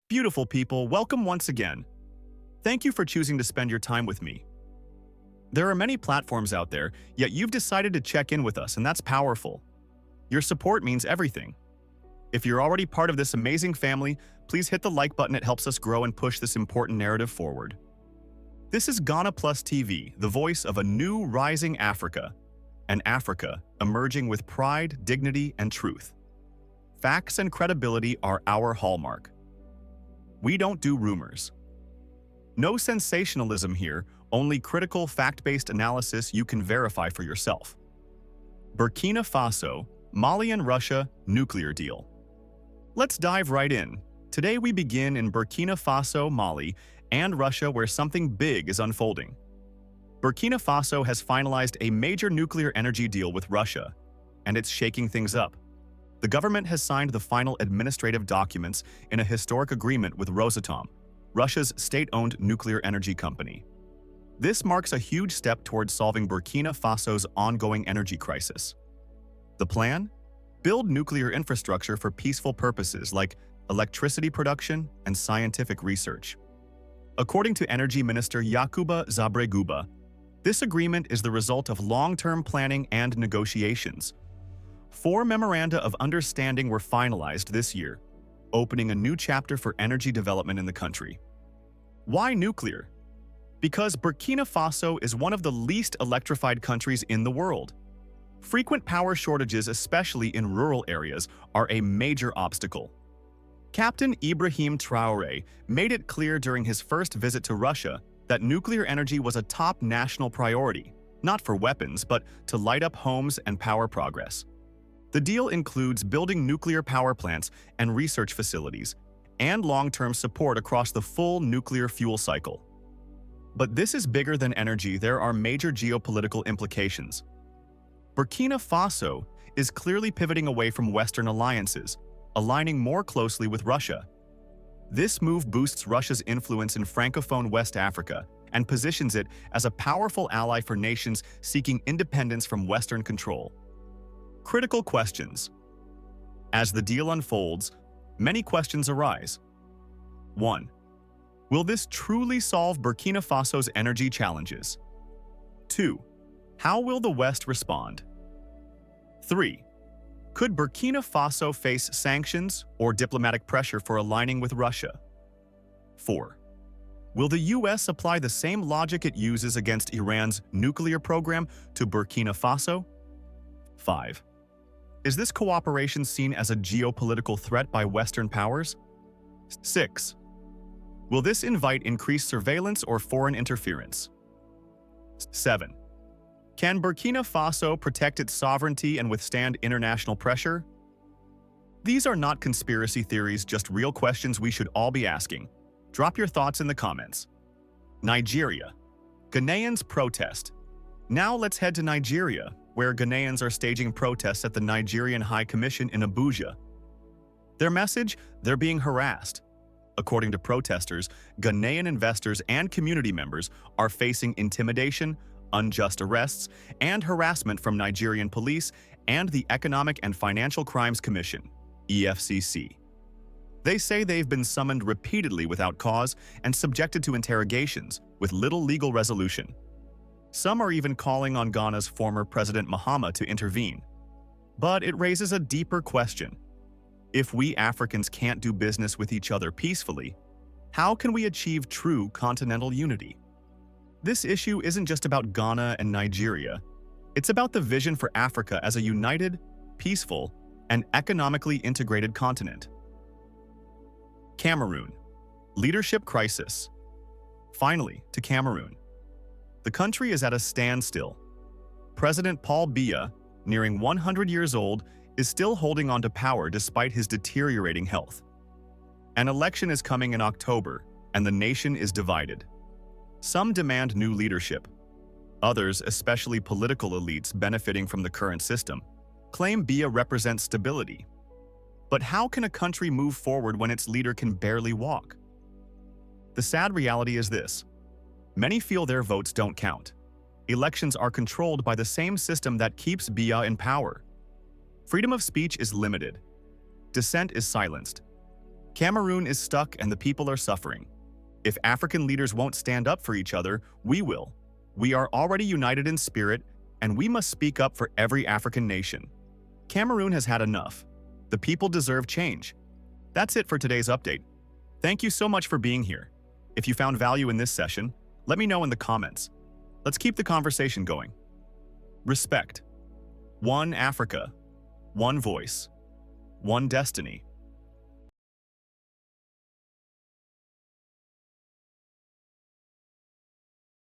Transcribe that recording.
Beautiful people, welcome once again. Thank you for choosing to spend your time with me. There are many platforms out there, yet you've decided to check in with us, and that's powerful. Your support means everything. If you're already part of this amazing family, please hit the like button. It helps us grow and push this important narrative forward. This is GhanaPlusTv, the voice of a new rising Africa, an Africa emerging with pride, dignity, and truth. Facts and credibility are our hallmark. We don't do rumors. No sensationalism here, only critical fact-based analysis you can verify for yourself. Burkina Faso, Mali and Russia, nuclear deal. Let's dive right in. Today we begin in Burkina Faso, Mali, and Russia, where something big is unfolding. Burkina Faso has finalized a major nuclear energy deal with Russia, and it's shaking things up. The government has signed the final administrative documents in a historic agreement with Rosatom, Russia's state-owned nuclear energy company. This marks a huge step towards solving Burkina Faso's ongoing energy crisis. The plan? Build nuclear infrastructure for peaceful purposes like electricity production and scientific research. According to Energy Minister Yakuba Zabreguba, this agreement is the result of long-term planning and negotiations. 4 memoranda of understanding were finalized this year, opening a new chapter for energy development in the country. Why nuclear? Because Burkina Faso is one of the least electrified countries in the world. Frequent power shortages, especially in rural areas, are a major obstacle. Captain Ibrahim Traoré made it clear during his first visit to Russia that nuclear energy was a top national priority, not for weapons, but to light up homes and power progress. The deal includes building nuclear power plants and research facilities, and long-term support across the full nuclear fuel cycle. But this is bigger than energy. There are major geopolitical implications. Burkina Faso is clearly pivoting away from Western alliances, aligning more closely with Russia. This move boosts Russia's influence in Francophone West Africa and positions it as a powerful ally for nations seeking independence from Western control. Critical questions. As the deal unfolds, many questions arise. 1. Will this truly solve Burkina Faso's energy challenges? 2. How will the West respond? 3. Could Burkina Faso face sanctions or diplomatic pressure for aligning with Russia? 4. Will the US apply the same logic it uses against Iran's nuclear program to Burkina Faso? 5. Is this cooperation seen as a geopolitical threat by Western powers? 6. Will this invite increased surveillance or foreign interference? 7. Can Burkina Faso protect its sovereignty and withstand international pressure? These are not conspiracy theories, just real questions we should all be asking. Drop your thoughts in the comments. Nigeria. Ghanaians protest. Now let's head to Nigeria, where Ghanaians are staging protests at the Nigerian High Commission in Abuja. Their message? They're being harassed. According to protesters, Ghanaian investors and community members are facing intimidation, unjust arrests, and harassment from Nigerian police and the Economic and Financial Crimes Commission, EFCC. They say they've been summoned repeatedly without cause and subjected to interrogations with little legal resolution. Some are even calling on Ghana's former President Mahama to intervene. But it raises a deeper question. If we Africans can't do business with each other peacefully, how can we achieve true continental unity? This issue isn't just about Ghana and Nigeria. It's about the vision for Africa as a united, peaceful, and economically integrated continent. Cameroon. Leadership crisis. Finally, to Cameroon. The country is at a standstill. President Paul Biya, nearing 100 years old, is still holding on to power despite his deteriorating health. An election is coming in October, and the nation is divided. Some demand new leadership. Others, especially political elites benefiting from the current system, claim Biya represents stability. But how can a country move forward when its leader can barely walk? The sad reality is this. Many feel their votes don't count. Elections are controlled by the same system that keeps Biya in power. Freedom of speech is limited. Dissent is silenced. Cameroon is stuck and the people are suffering. If African leaders won't stand up for each other, we will. We are already united in spirit, and we must speak up for every African nation. Cameroon has had enough. The people deserve change. That's it for today's update. Thank you so much for being here. If you found value in this session, let me know in the comments. Let's keep the conversation going. Respect. One Africa. One voice. One destiny.